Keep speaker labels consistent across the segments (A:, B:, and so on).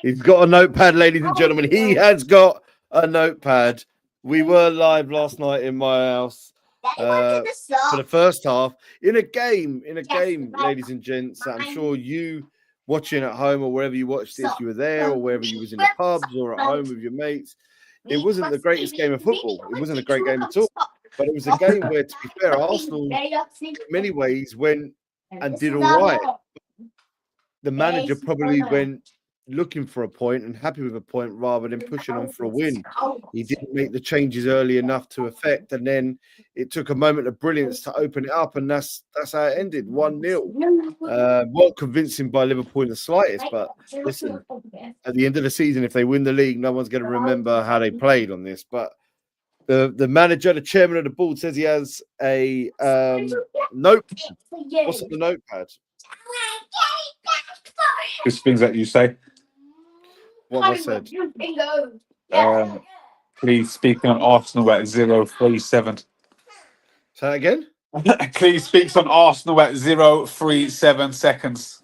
A: He's got a notepad, ladies and gentlemen. He has got a notepad. We were live last night in my house for the first half in a game, ladies and gents. I'm sure you watching at home or wherever you watched this, you were there, or wherever you was in the pubs or at home with your mates. It wasn't the greatest game of football. It wasn't a great game at all. But it was a game where, to be fair, Arsenal in many ways went and did all right. The manager probably went looking for a point and happy with a point rather than pushing on for a win. He didn't make the changes early enough to affect, and then it took a moment of brilliance to open it up, and that's how it ended, 1-0. Not convincing by Liverpool in the slightest, but listen, at the end of the season, if they win the league, no one's going to remember how they played on this. But the manager, the chairman of the board, says he has a notepad. What's on the notepad?
B: Just things that you say.
A: What have I said?
B: Please speak on Arsenal at 037.
A: Say that again?
B: Please speaks on Arsenal at 037 seconds.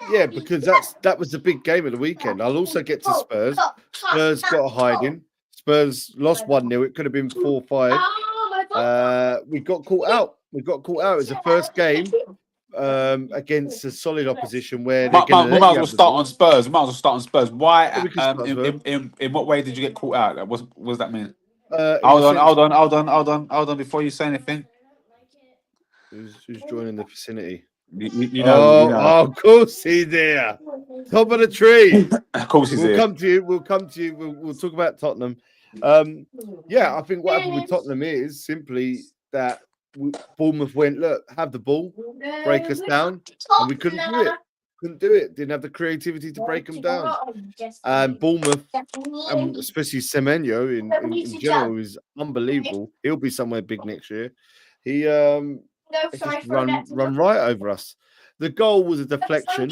A: Yeah, because that was the big game of the weekend. I'll also get to Spurs. Spurs got a hiding. Spurs lost 1-0. It could have been 4-5. We got caught out. It was the first game against a solid opposition where they're going to
B: might as well start on Spurs. Why? In what way did you get caught out? What does that mean? Hold on. Before you say anything,
A: who's joining the vicinity?
B: You know.
A: Oh, of course he's there. Top of the tree.
B: Of course he's there.
A: We'll come to you. We'll talk about Tottenham. I think what happened with Tottenham is simply that Bournemouth went, look, have the ball, break us down, and we couldn't do it. Didn't have the creativity to break them down. And Bournemouth, especially Semenyo in general, is unbelievable. He'll be somewhere big next year. He just run right over us. The goal was a deflection,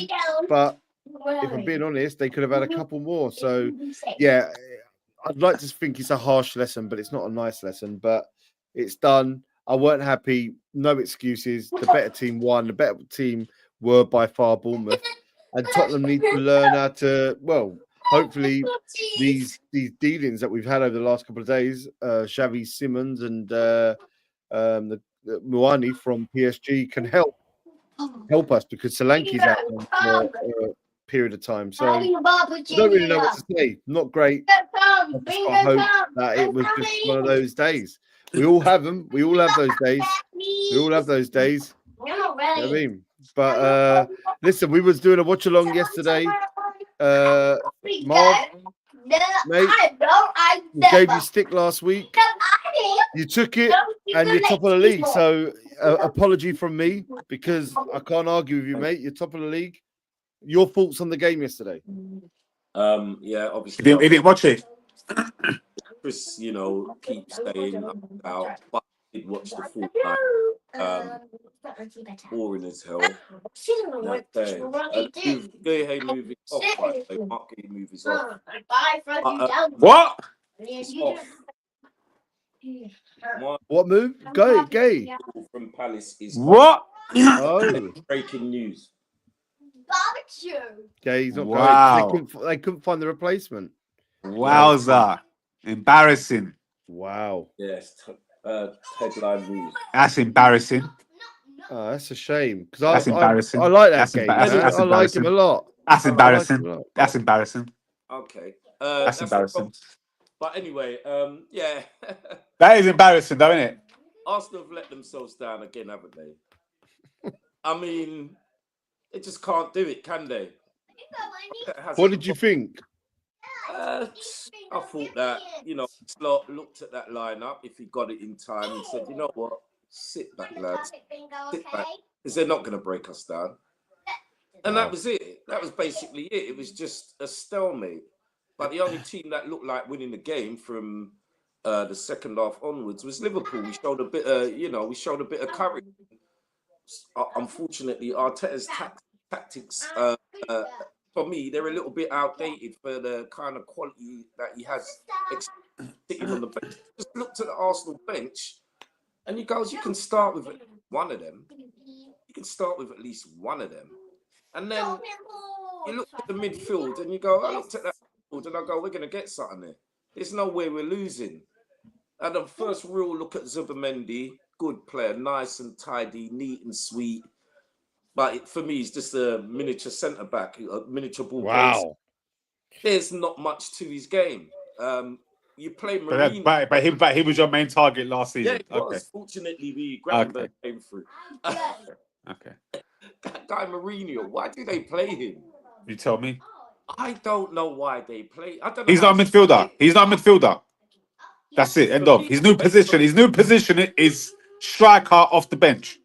A: but if I'm being honest, they could have had a couple more. So, yeah, I'd like to think it's a harsh lesson, but it's not a nice lesson. But it's done. I weren't happy. No excuses. The better team won. The better team were by far Bournemouth. And Tottenham need to learn how to, hopefully these dealings that we've had over the last couple of days, Xavi Simons and the Muani from PSG can help us because Solanke's out for a period of time. So I don't really know what to say. Not great. I hope that it was just one of those days. We all have them. We all have those days. You know what I mean? But listen, we was doing a watch along yesterday. Marv, mate, we gave you stick last week. You took it, and you're top of the league. So, apology from me because I can't argue with you, mate. You're top of the league. Your thoughts on the game yesterday?
C: Yeah, obviously.
B: He didn't watch it.
C: Chris, keeps saying about, but I did watch the full night. Boring as hell. Gay movie off, by the way. Mark Gay movies off.
B: What?
C: It's off.
A: What move? Gay
C: from Palace is
B: what?
C: Breaking news.
A: Gay's not
B: going.
A: They couldn't find the replacement.
B: Wowza. Embarrassing.
A: Wow.
C: Yes. Headline news.
B: That's embarrassing.
A: Oh, that's a shame.
B: That's embarrassing.
A: I like that game. I like him a lot.
B: That's embarrassing. That's embarrassing.
C: Okay.
B: That's embarrassing.
C: But anyway, yeah.
B: That is embarrassing, though, isn't it?
C: Arsenal have let themselves down again, haven't they? I mean, they just can't do it, can they?
A: What did you think?
C: I thought that, Slot looked at that lineup, if he got it in time, and said, you know what? Sit back, lads. Sit back. Because they're not going to break us down. And that was it. That was basically it. It was just a stalemate. But the only team that looked like winning the game from the second half onwards was Liverpool. We showed a bit of courage. Unfortunately, Arteta's tactics, for me, they're a little bit outdated for the kind of quality that he has sitting on the bench. Just looked at the Arsenal bench, and he goes, you can start with one of them. You can start with at least one of them. And then you look at the midfield and you go, I looked at that midfield and I go, we're going to get something there. There's no way we're losing. And the first real look at Zubimendi, good player, nice and tidy, neat and sweet. But for me, he's just a miniature centre back, a miniature ball player. There's not much to his game. You play Marino,
B: but he was your main target last season.
C: Yeah, it was. Fortunately, the Gravenberg came through.
B: Okay.
C: That guy Mourinho, why do they play him?
B: You tell me.
C: I don't know why they play. I don't know.
B: He's not a midfielder. He's not a midfielder. That's it. End of. His new position. His new position is striker off the bench.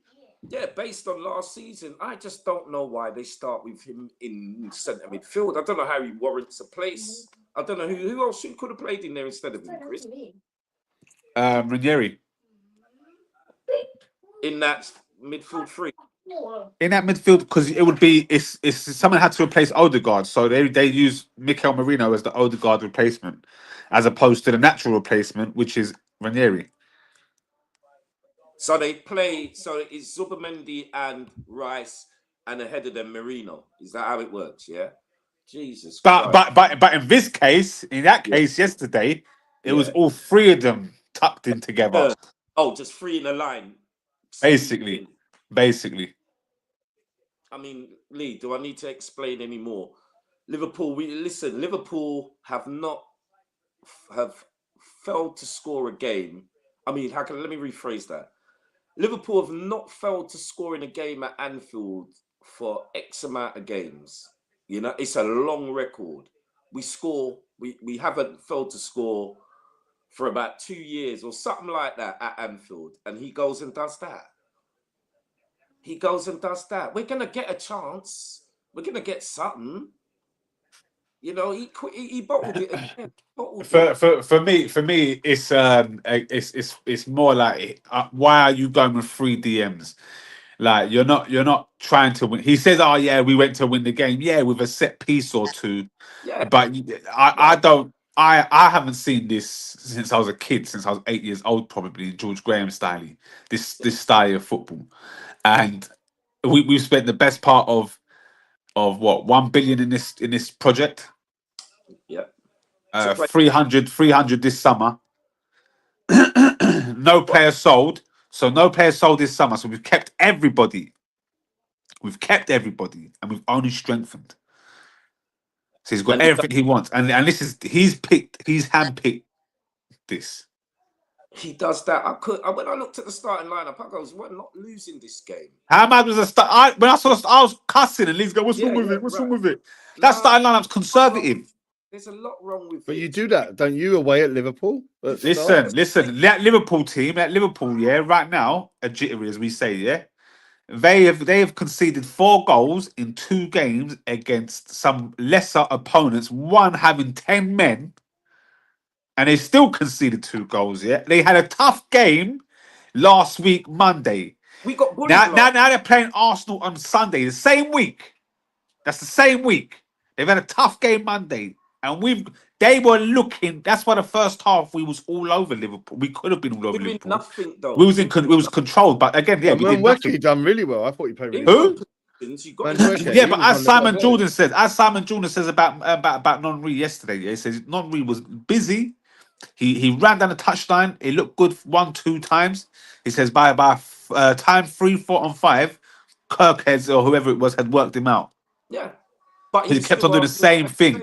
C: Yeah, based on last season, I just don't know why they start with him in centre midfield. I don't know how he warrants a place. I don't know who else could have played in there instead of him, Chris.
B: Ranieri.
C: In that midfield three.
B: In that midfield, because it would be it's someone had to replace Odegaard, so they use Mikel Merino as the Odegaard replacement, as opposed to the natural replacement, which is Ranieri.
C: So they play. So it's Zubimendi and Rice, and ahead of them Merino. Is that how it works? Yeah. Jesus.
B: But in this case, yesterday, it was all three of them tucked in together.
C: Oh, just three in a line.
B: Basically.
C: I mean, Lee, do I need to explain any more? Liverpool have failed to score a game. I mean, let me rephrase that. Liverpool have not failed to score in a game at Anfield for X amount of games. You know, it's a long record. We haven't failed to score for about 2 years or something like that at Anfield. And he goes and does that. We're going to get a chance. We're going to get something. You know, he bottled it again.
B: For me, it's more like why are you going with 3 DMs? Like you're not trying to win. He says, "Oh yeah, we went to win the game. Yeah, with a set piece or two."
C: Yeah.
B: But I haven't seen this since I was a kid. Since I was 8 years old, probably George Graham style. This style of football, and we've spent the best part of what 1 billion in this project.
C: Yeah.
B: 300 this summer. No player sold. So no player sold this summer. So we've kept everybody. And we've only strengthened. So he's got everything he wants. And he's handpicked this.
C: He does that. When I looked at the starting lineup, I goes, we're not losing this game.
B: How mad was the start? When I was cussing and Lee's going, what's wrong with it? What's wrong with it? That starting lineup's conservative.
C: There's a lot wrong with it.
A: But you do that, don't you, away at Liverpool?
B: Listen. That Liverpool team, right now, are jittery, as we say, yeah? They have conceded 4 goals in 2 games against some lesser opponents, one having 10 men, and they still conceded 2 goals, yeah? They had a tough game last week, Monday.
C: We got bullied.
B: Now they're playing Arsenal on Sunday, the same week. That's the same week. They've had a tough game Monday. And they were looking. That's why the first half we was all over Liverpool. We could have been all over Liverpool.
C: Nothing though.
B: We was controlled, but again, we did nothing.
A: Done really well. I thought you played really
B: well.
A: Who?
B: Yeah, but as Simon Jordan says about Nonri yesterday, he says Nonri was busy. He ran down the touchline. It looked good 1-2 times. He says by time 3, 4, and 5, Kirkheads or whoever it was had worked him out.
C: Yeah, but
B: he kept on doing the same thing.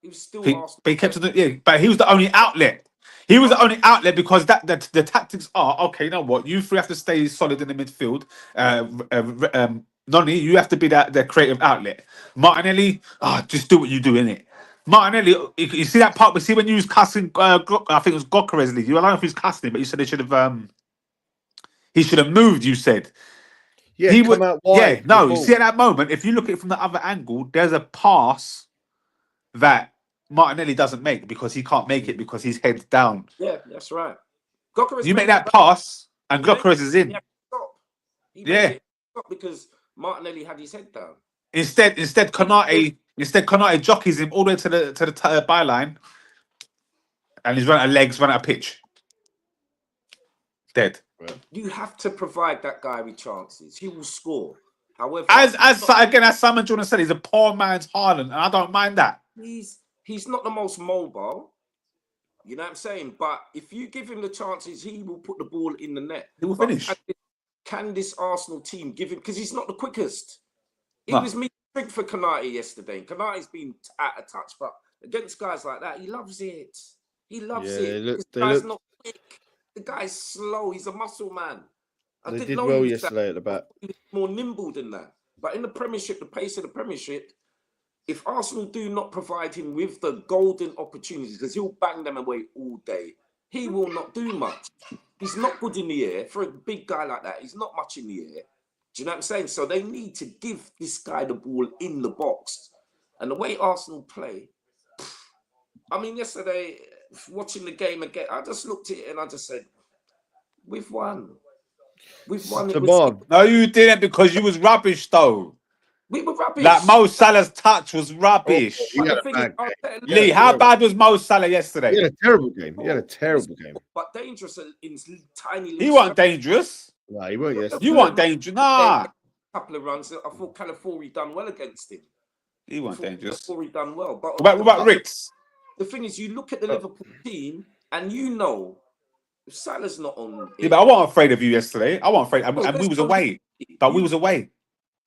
C: He was still
B: but he kept on doing, but he was the only outlet. He was the only outlet because the tactics are okay. You know what? You 3 have to stay solid in the midfield. Noni, you have to be the creative outlet. Martinelli, just do what you do, innit? Martinelli, you see that part? We see when you was cussing. I think it was Gokares League. You don't know if he was cussing him, but you said he should have moved. You said.
A: Yeah, he would.
B: Yeah, no. You see at that moment, if you look at it from the other angle, there's a pass that Martinelli doesn't make because he can't make it because he's head down.
C: Yeah, that's right.
B: You make that pass and Gokares is in.
C: Yeah, because Martinelli had his head down.
B: Instead, Konate jockeys him all the way to the byline, and he's running out of legs, running out of pitch. Dead.
C: You have to provide that guy with chances. He will score. However,
B: as Simon Jordan said, he's a poor man's Haaland, and I don't mind that.
C: He's not the most mobile. You know what I'm saying? But if you give him the chances, he will put the ball in the net.
B: He will finish.
C: Can this Arsenal team give him? Because he's not the quickest. It
B: No.
C: was me for Kanate yesterday. Kanate's been out of touch, but against guys like that, he loves it. He loves it. The guy's not quick. The guy's slow. He's a muscle man.
A: They did well yesterday at the back.
C: He was more nimble than that. But in the Premiership, the pace of the Premiership, if Arsenal do not provide him with the golden opportunities, because he'll bang them away all day, he will not do much. He's not good in the air. For a big guy like that, he's not much in the air. Do you know what I'm saying? So they need to give this guy the ball in the box. And the way Arsenal play, I mean, yesterday, watching the game again, I just looked at it and I just said, we've won. We've won.
B: No, you didn't, because you was rubbish, though.
C: We were rubbish.
B: Like Mo Salah's touch was rubbish. Lee, how bad was Mo Salah yesterday?
A: He had a terrible game. He had a terrible game.
C: But dangerous in tiny.
B: He wasn't dangerous.
A: No, he weren't yesterday.
B: You weren't dangerous. Nah.
C: A couple of runs. I thought Calafiori done well against him.
B: He wasn't dangerous.
C: Calafiori done well. But
B: what about Ritz?
C: The thing is, you look at the Liverpool team and you know if Salah's not on.
B: Yeah, but I wasn't afraid of you yesterday. I wasn't afraid. And we was away. But we was away.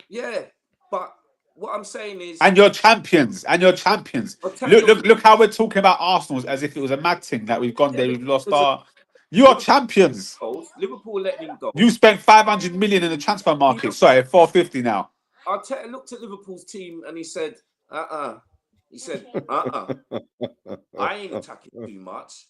C: Yeah. But what I'm saying is,
B: and you're champions, Look how we're talking about Arsenal as if it was a mad thing that we've gone there, we've lost our. You are champions.
C: Liverpool letting him go.
B: You spent 500 million in the transfer market. Sorry, 450 now.
C: Arteta looked at Liverpool's team and he said, He said, I ain't attacking too much.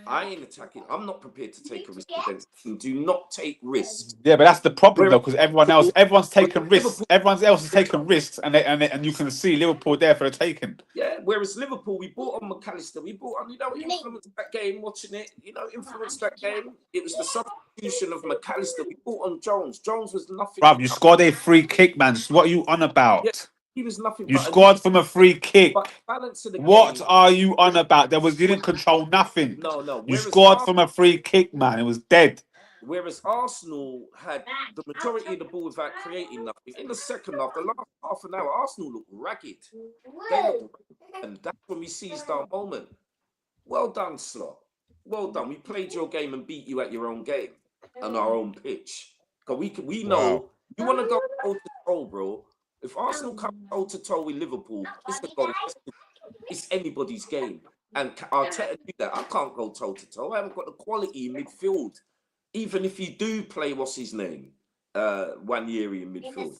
C: I ain't attacking. I'm not prepared to take a risk against him. Do not take risks.
B: Yeah, but that's the problem though, because everyone's taking risks. Everyone else is taking risks, and you can see Liverpool there for the taking.
C: Yeah, whereas Liverpool, we bought on McAllister. We bought on, influenced that game, watching it. Influenced that game. It was the substitution of McAllister. We bought on Jones. Jones was nothing.
B: Bruv, you scored a free kick, man. What are you on about?
C: Yeah. He was nothing.
B: You scored from a free kick. What
C: game,
B: are you on about? You didn't control nothing.
C: No.
B: You scored from a free kick, man. It was dead.
C: Whereas Arsenal had the majority of the ball without creating nothing. In the second half, the last half an hour, Arsenal looked ragged. And that's when we seized our moment. Well done, Slot. Well done. We played your game and beat you at your own game on our own pitch. Because we know you want to go toe to toe, bro. If Arsenal come toe to toe with Liverpool, it's the goal. It's anybody's game. And Arteta do that. I can't go toe to toe. I haven't got the quality in midfield. Even if you do play, what's his name? Wanyeri in midfield.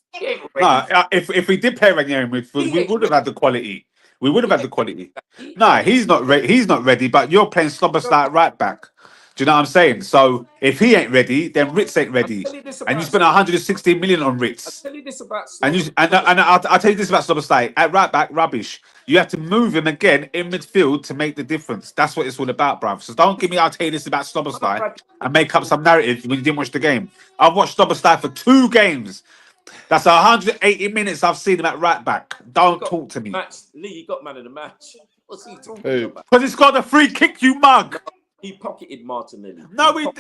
B: If we did play Wanyeri in midfield, we would have had the quality. We would have had the quality. Nah, he's not ready. He's not ready. But you're playing Slobberstyle right back. Do you know what I'm saying? So if he ain't ready, then Ritz ain't ready. And you spent 160 million on Ritz.
C: I'll tell you this about
B: I'll tell you this about Slobberstyle. At right back, rubbish. You have to move him again in midfield to make the difference. That's what it's all about, bruv. So don't give me, I'll tell you this about Slobberstyle and make up some narrative when you didn't watch the game. I've watched Slobberstyle for 2 games. That's 180 minutes I've seen him at right back. Don't talk to me.
C: Lee, you got man of the match. What's he talking about?
B: Because he's got a free kick, you mug.
C: He pocketed Martinelli.
B: No,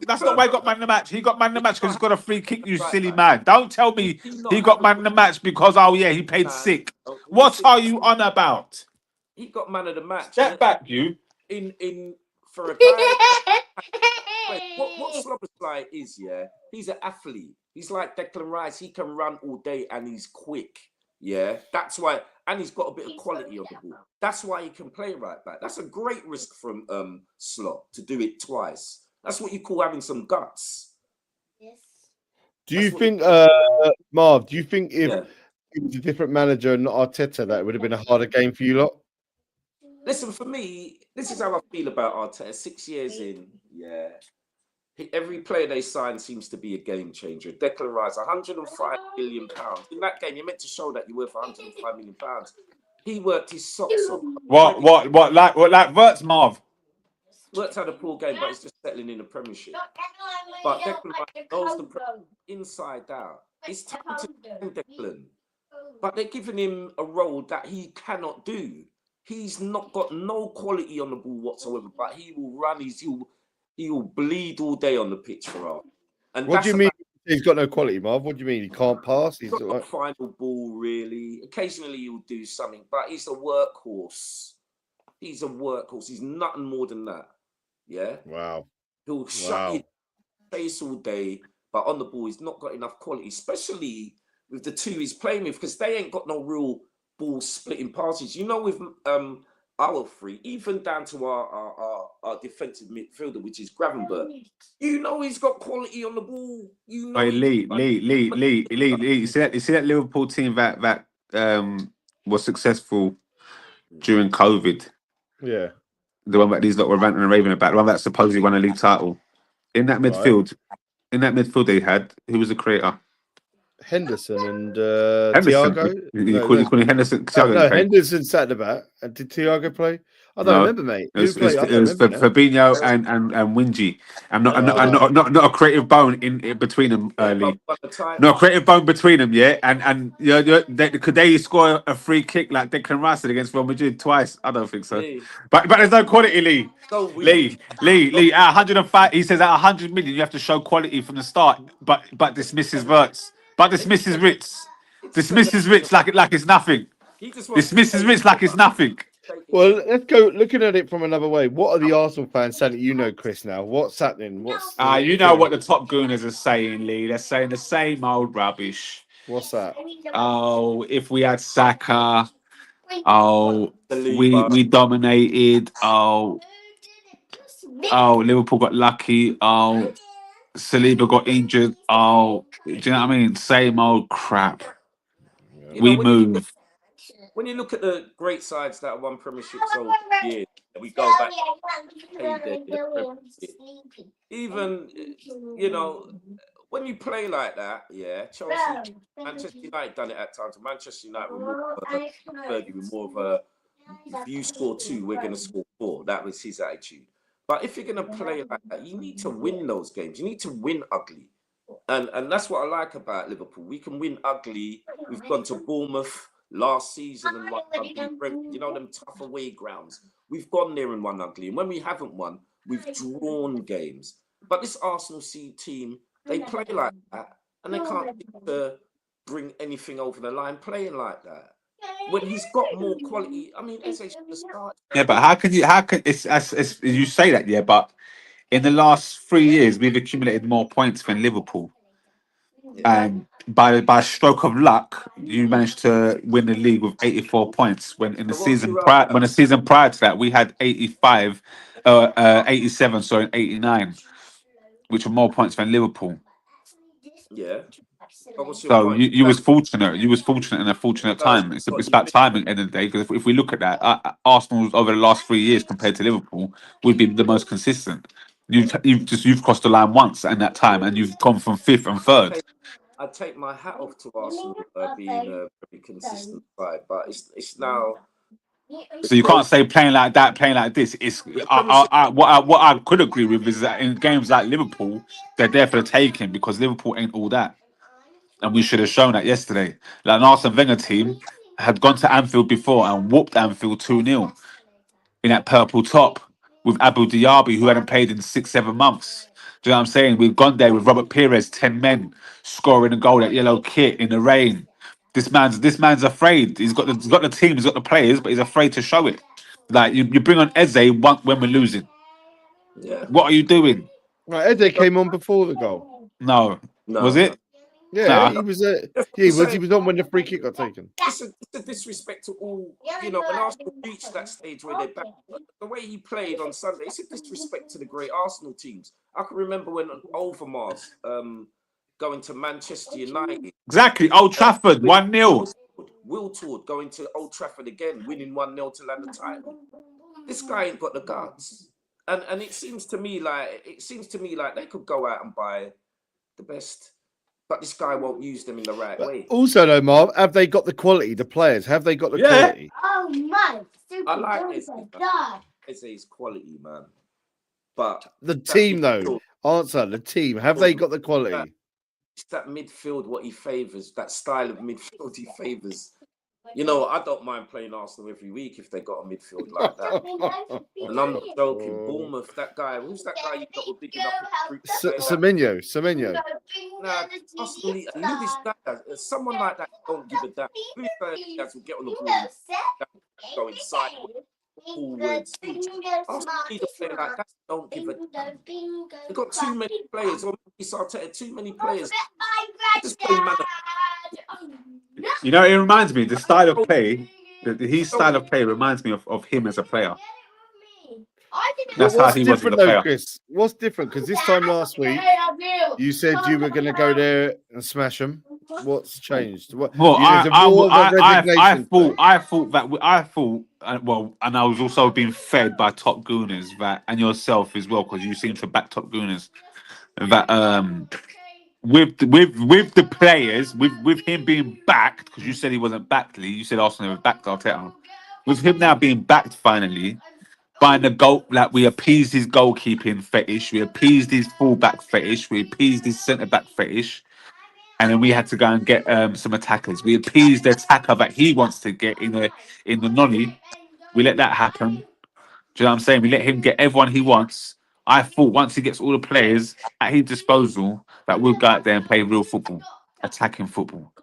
B: that's not why he got man of the match. He got man of the match because he's got a free kick, you silly man. Don't tell me he got man of the match because, he played sick. What are you on about?
C: He got man of the match.
B: Step back, you.
C: For a guy. What Slobberstyle is, he's an athlete. He's like Declan Rice. He can run all day and he's quick. Yeah, that's why, and he's got a bit of quality on the ball. That's why he can play right back. That's a great risk from Slot to do it twice. That's what you call having some guts.
A: Yes. Do you think, Marv? Do you think if it was a different manager and not Arteta, that it would have been a harder game for you lot?
C: Listen, for me, this is how I feel about Arteta. 6 years in, every player they sign seems to be a game changer. Declan Rice, £105 million. In that game, you're meant to show that you're worth £105 million. He worked his socks off.
B: What like Verts, Marv?
C: Worked had a poor game, but he's just settling in the Premiership. But Declan Rice knows the Premiership inside out. It's time to Declan. But they're giving him a role that he cannot do. He's not got no quality on the ball whatsoever, but he will run he will bleed all day on the pitch for us. And
A: what do you mean He's got no quality, Marv. What do you mean? He can't pass?
C: He's
A: He's
C: got no final ball, really. Occasionally he'll do something, but he's a workhorse. He's a workhorse. He's nothing more than that. Yeah.
A: wow.
C: He'll shut his face all day, but on the ball, he's not got enough quality, especially with the two he's playing with, because they ain't got no real ball splitting passes. You know, with our three, even down to our defensive midfielder, which is Gravenberg. You know he's got quality on the ball. You know.
B: Hey, Lee. You see that Liverpool team that was successful during COVID.
A: Yeah.
B: The one that these lot were ranting and raving about. The one that supposedly won a league title. In that midfield, they had, who was the creator?
A: Henderson and
B: Henderson.
A: Thiago.
B: You call it Henderson? Thiago
A: No,
B: played.
A: Henderson sat in the back. And did Thiago play? I don't
B: No,
A: remember, mate.
B: It was
A: Now.
B: Fabinho and Wingy. I'm not a creative bone in between them early. Not a creative bone between them, yeah. And could they score a free kick like Declan Rice did against Real Madrid twice? I don't think so. But there's no quality, Lee. Lee. At 105, he says at 100 million you have to show quality from the start. But dismisses Wirtz. But dismisses Ritz. Dismisses Ritz like it's nothing. Dismisses Ritz like it's nothing.
A: Well, let's go looking at it from another way. What are the Arsenal fans saying? You know, Chris, now. What's happening?
B: You know what the top gooners are saying, Lee. They're saying the same old rubbish.
A: What's that?
B: Oh, if we had Saka, we dominated. Oh, Liverpool got lucky. Oh, Saliba got injured. Oh, do you know what I mean? Same old crap. We move.
C: When you look at the great sides that have won premierships over the years, we go back even, you know, when you play like that, yeah, Chelsea, Manchester United done it at times. Manchester United were more of a, if you score 2, we're going to score 4. That was his attitude. But if you're going to play like that, you need to win those games. You need to win ugly. And that's what I like about Liverpool. We can win ugly. We've gone to Bournemouth last season and won ugly. You know, them tough away grounds. We've gone there and won ugly. And when we haven't won, we've drawn games. But this Arsenal team, they play like that. And they can't bring anything over the line playing like that. When he's got more quality, I mean, Eze should have started.
B: Yeah, but how can it's you say that, yeah, but in the last 3 years, we've accumulated more points than Liverpool. And by stroke of luck, you managed to win the league with 84 points. When in the season prior to that, we had 87, 89, which were more points than Liverpool.
C: Yeah.
B: So you was fortunate. You was fortunate in a fortunate time. It's about timing at the end of the day. Because if we look at that, Arsenal over the last 3 years compared to Liverpool, we've been the most consistent. You've crossed the line once in that time, and you've gone from 5th and 3rd.
C: I take my hat off to Arsenal being a very consistent side, but it's now.
B: So you can't say playing like that, playing like this. It's what I could agree with is that in games like Liverpool, they're there for the taking because Liverpool ain't all that, and we should have shown that yesterday. Like an Arsene Wenger team had gone to Anfield before and whooped Anfield 2-0 in that purple top with Abu Diaby, who hadn't played in 6-7 months. Do you know what I'm saying? We've gone there with Robert Pires, 10 men, scoring a goal, that yellow kit in the rain. This man's afraid. He's got the team, he's got the players, but he's afraid to show it. Like you bring on Eze when we're losing.
C: Yeah.
B: What are you doing?
A: Right, Eze came on before the goal.
B: No. Was it?
A: Yeah, he was. He was on when the free kick got taken.
C: It's a disrespect to all. You know, when Arsenal reached that stage where they're back, the way he played on Sunday, it's a disrespect to the great Arsenal teams. I can remember when Overmars going to Manchester United.
B: Exactly. Old Trafford, 1-0.
C: Wiltord going to Old Trafford again, winning 1-0 to land the title. This guy ain't got the guts. And it seems to me like they could go out and buy the best. But this guy won't use them in the right way.
A: Also, though, Marv, have they got the quality? The players, have they got the quality?
D: Oh my!
C: I like Eze's quality, man. But
A: the team, though, answer the team. Have they got the quality?
C: It's that midfield what he favours, that style of midfield he favours. You know, I don't mind playing Arsenal every week if they got a midfield like that. And I'm not joking. Bournemouth, that guy, who's that guy you got bigging up?
A: Semenyo.
C: Nah, Arsenal, Lewis Diaz, someone like that don't give a damn. Lewis Diaz will get on the ball, go inside, forwards. Arsenal need a player like that. Don't give a damn. They've got too many players, or maybe Arteta, too many players. Just play man.
B: You know, it reminds me, the style of play, his style of play reminds me of him as a player. That's how he was as a player.
A: Chris? What's different? Because this time last week, you said you were going to go there and smash them. What's changed? Well,
B: I thought, and I was also being fed by Top Gooners and yourself as well, because you seem to back Top Gooners. That with the players, with him being backed, because you said he wasn't backed, Lee. You said Arsenal were backed Arteta. With him now being backed finally, by the goal, like we appeased his goalkeeping fetish, we appeased his fullback fetish, we appeased his centre back fetish, and then we had to go and get some attackers. We appeased the attacker that he wants to get in the nollie. We let that happen. Do you know what I'm saying? We let him get everyone he wants. I thought once he gets all the players at his disposal, that we'll go out there and play real football, attacking football.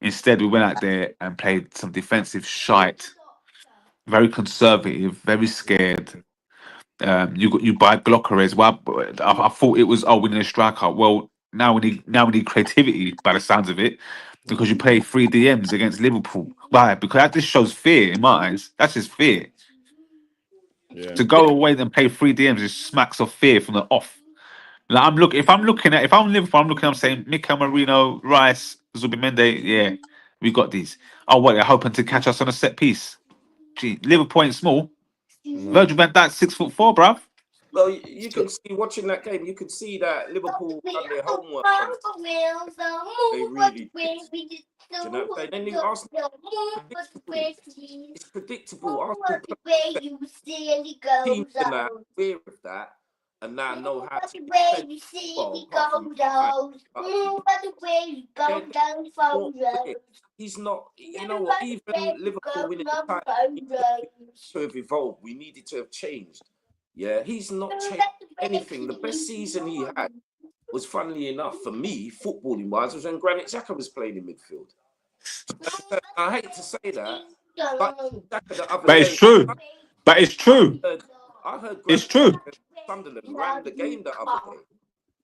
B: Instead, we went out there and played some defensive shite, very conservative, very scared. You buy Glockeres. Well, I thought it was we need a striker. Well, now we need creativity by the sounds of it, because you play 3 DMs against Liverpool. Why? Because that just shows fear in my eyes. That's just fear.
A: Yeah.
B: To go away and play 3 DMs is smacks of fear from the off. Like if I'm Liverpool, I'm saying Mikel Marino, Rice, Zubimendi, yeah, we got these. Oh, what, they're hoping to catch us on a set piece. Gee, Liverpool ain't small. Virgil van Dijk 6'4", bruv.
C: Well, you can see, watching that game, you could see that Liverpool done their homework. They really did. You know what I'm saying? Then the Arsenal, it's predictable. Arsenal teams are now aware of that and now know how to defend well, apart from he's not, you know what, even Liverpool winning the title to have evolved. We needed to have changed. Yeah, he's not changed anything. The best season he had was, funnily enough, for me, footballing wise, was when Granit Xhaka was playing in midfield. I hate to say that, but
B: it's true. But it's true.
C: I heard
B: it's true.
C: Sunderland ran the game the other day,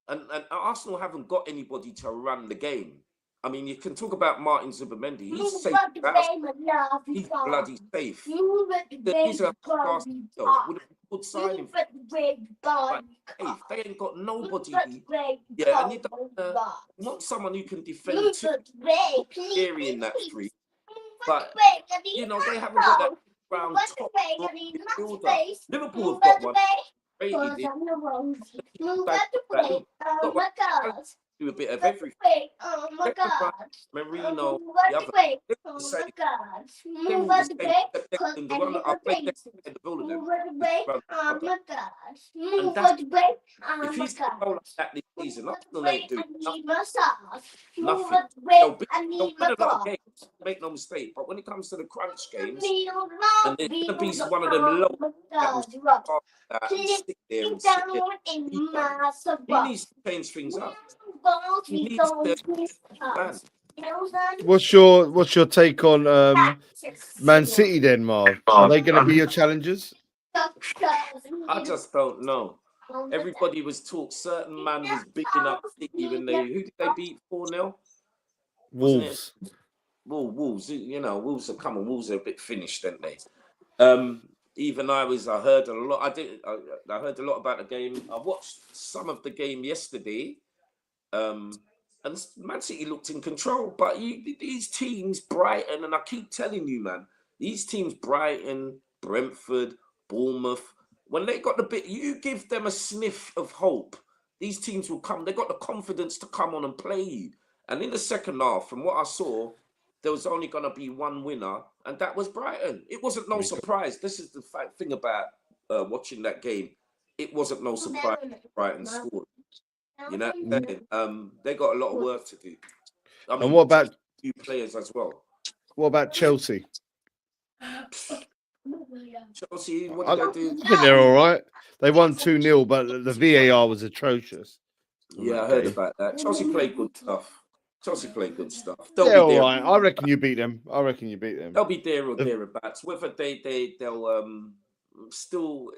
C: and Arsenal haven't got anybody to run the game. I mean, you can talk about Martin Zubimendi. He's safe. He's bloody safe. These are class would have good signing. But hey, they ain't got nobody. Yeah, and you don't want someone who can defend too. Scary in that street. But you know, they haven't got that round top midfielder. Liverpool have got one. Do a bit of everything. Marino, the other. If he's going to roll like that this season, Arsenal ain't doing nothing. They'll win a lot of games, make no mistake. But when it comes to the crunch games, and they're going to be one of them low that will sit there and sit there. He needs to change things up. He needs to plan.
A: What's your take on Man City then, Marv? Are they going to be your challengers?
C: I just don't know. Everybody was talk. Certain man was bigging up City when who did they beat 4-0?
A: Wolves.
C: Wolves. You know, Wolves are coming. Wolves are a bit finished, aren't they? Even I heard a lot. I heard a lot about the game. I watched some of the game yesterday. And Man City looked in control, but these teams, Brighton, and I keep telling you, man, these teams, Brighton, Brentford, Bournemouth, when they got the bit, you give them a sniff of hope, these teams will come. They got the confidence to come on and play you. And in the second half, from what I saw, there was only going to be one winner, and that was Brighton. It wasn't no surprise. This is the thing about watching that game. It wasn't no surprise Brighton scored. You know, they got a lot of work to do. I mean,
A: and what about
C: new players as well?
A: What about Chelsea?
C: Chelsea, what
A: I
C: did they do?
A: think they're all right. They won 2-0, but the VAR was atrocious.
C: Yeah, I heard about that. Chelsea played good stuff. Chelsea played good stuff.
A: They're all right. I reckon you beat them.
C: They'll be there or thereabouts. Whether they'll still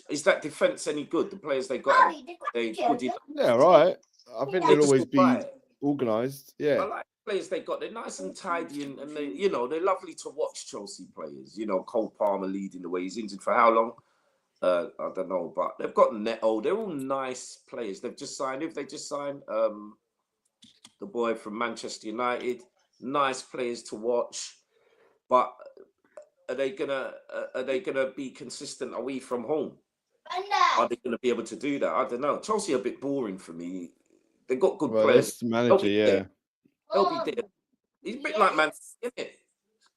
C: is that defense any good? The players they got, they good enough.
A: Yeah, all right. I think they'll always be
C: right.
A: organised. Yeah.
C: I like the players they got. They're nice and tidy, and they, you know, they're lovely to watch. Chelsea players, you know, Cole Palmer leading the way. He's injured for how long? I don't know, but they've got Neto. They're all nice players. They've just signed. If they just signed the boy from Manchester United, nice players to watch. But are they gonna be consistent away from home? Are they gonna be able to do that? I don't know. Chelsea are a bit boring for me. They got good players.
A: That's the manager, yeah.
C: They'll be there. He's a bit like Man City,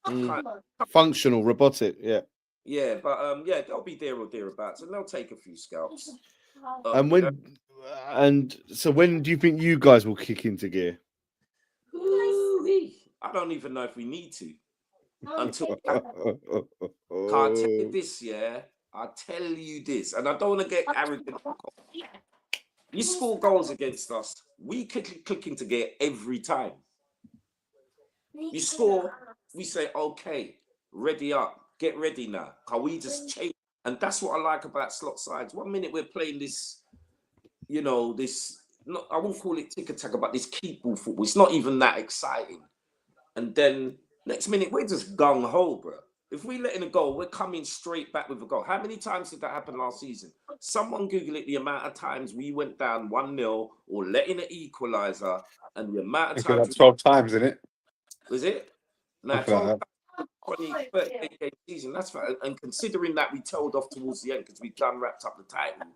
C: isn't it?
A: Functional, robotic, yeah.
C: Yeah, but yeah, they'll be there or thereabouts, and they'll take a few scouts.
A: And so when do you think you guys will kick into gear?
C: I don't even know if we need to. Until can't tell you this, yeah. I tell you this, and I don't want to get arrogant. You score goals against us, we click into gear every time. You score, we say, okay, ready up, get ready now. Can we just change? And that's what I like about slot sides. 1 minute we're playing this, you know, this, not, I won't call it tick-a-tack, but this keep ball football. It's not even that exciting. And then next minute, we're just gung-ho, bro. If we let in a goal, we're coming straight back with a goal. How many times did that happen last season? Someone Google it, the amount of times we went down 1-0 or let in an equaliser, and the amount of times...
B: 12 times, isn't it?
C: Was it? No, 12 20, 38 game season. That's right. And considering that we tailed off towards the end because we done wrapped up the title,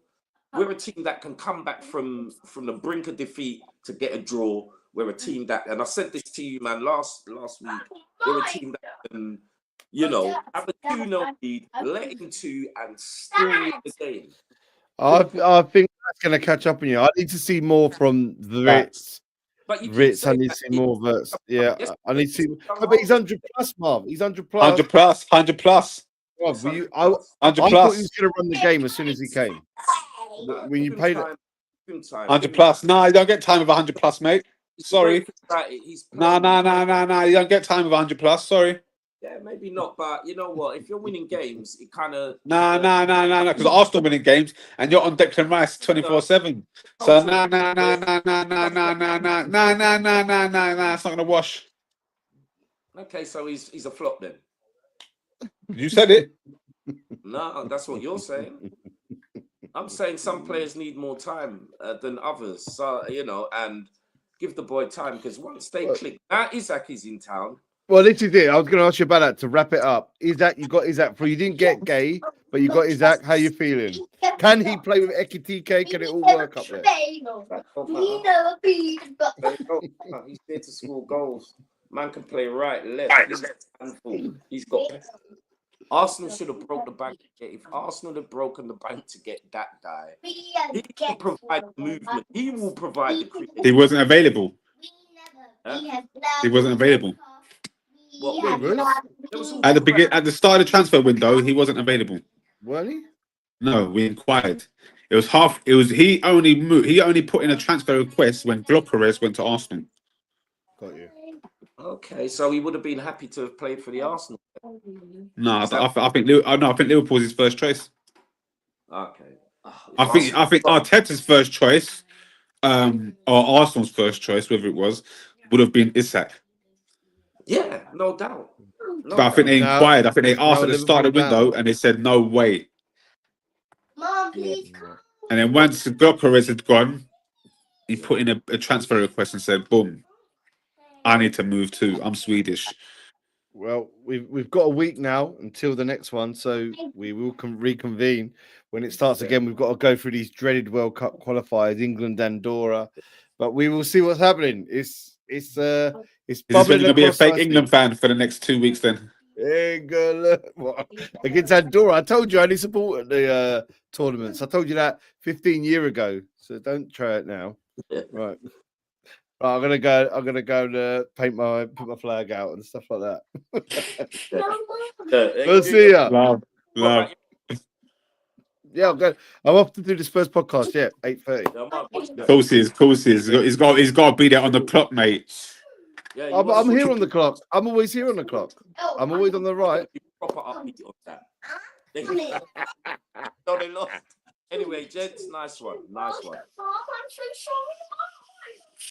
C: we're a team that can come back from the brink of defeat to get a draw. We're a team that, and I said this to you, man, last week. We're a team that can, you know, have a 2-0 lead, let into, and still win the game.
A: I think that's going to catch up on you. I need to see more from the Ritz.
C: But you
A: Ritz, I need to see more of it. Yeah, I need to see. But he's 100 plus, Marv. He's 100 plus.
B: 100 plus. 100 plus.
A: I
B: 100
A: thought he
B: plus.
A: was going to run the game as soon as he came. When you paid it,
B: 100 plus. No, you don't get time with 100 plus, mate. Sorry. No. You don't get time with 100 plus. Sorry.
C: Yeah, maybe not, but you know what? If you're winning games, it kind of
B: No. Because Arsenal winning games, and you're on Declan Rice 24/7. So no. It's not gonna wash.
C: Okay, so he's a flop then.
B: You said it.
C: No, that's what you're saying. I'm saying some players need more time than others. So you know, and give the boy time because once they click, now Isaac is in town.
A: Well, this is it. I was going to ask you about that to wrap it up. Isaac, you got Isaac for you didn't get Gay, but you got Isaac. How you feeling? Can he play with Ekitike? Can it all work up there?
C: He's there to score goals. Man can play right, left. He's got. Arsenal should have broke the bank. If Arsenal had broken the bank to get that guy, he will provide movement. He will provide the creativity.
B: He wasn't available. He wasn't available. At the start of the transfer window, he wasn't available.
A: Weren't he?
B: No, we inquired. He only put in a transfer request when Gyökeres went to Arsenal.
A: Got you.
C: Okay, so he would have been happy to have played for the Arsenal.
B: No, I think Liverpool's his first choice.
C: Okay.
B: I think Arteta's first choice, or Arsenal's first choice, whether it was, would have been Isak.
C: Yeah, no doubt.
B: But I think they inquired. I think they asked at the start of the window, and they said no way.
D: Mom, please come.
B: And then once Gyökeres had gone, he put in a transfer request and said, "Boom, I need to move too. I'm Swedish."
A: Well, we've got a week now until the next one, so we will reconvene when it starts again. We've got to go through these dreaded World Cup qualifiers, England, Andorra, but we will see what's happening. It's
B: Is this going to be a fake England fan for the next 2 weeks then?
A: Against Andorra. I told you I only support the tournaments. I told you that 15 years ago, so don't try it now. Right. Right, I'm gonna go and put my flag out and stuff like that. We'll see ya.
B: Love.
C: Right,
A: Yeah, I'm off to do this first podcast. Yeah, 8:30.
C: yeah, man, watch
B: Of
C: that.
B: course he is. Of course he is. He's got to be there on the clock, mate.
C: Yeah, you
A: I'm
C: wanna
A: here
C: put
A: on the clock. I'm always here on the clock. I'm always on the right.
C: proper upbeat on that. So they lost. Anyway, gents, nice one.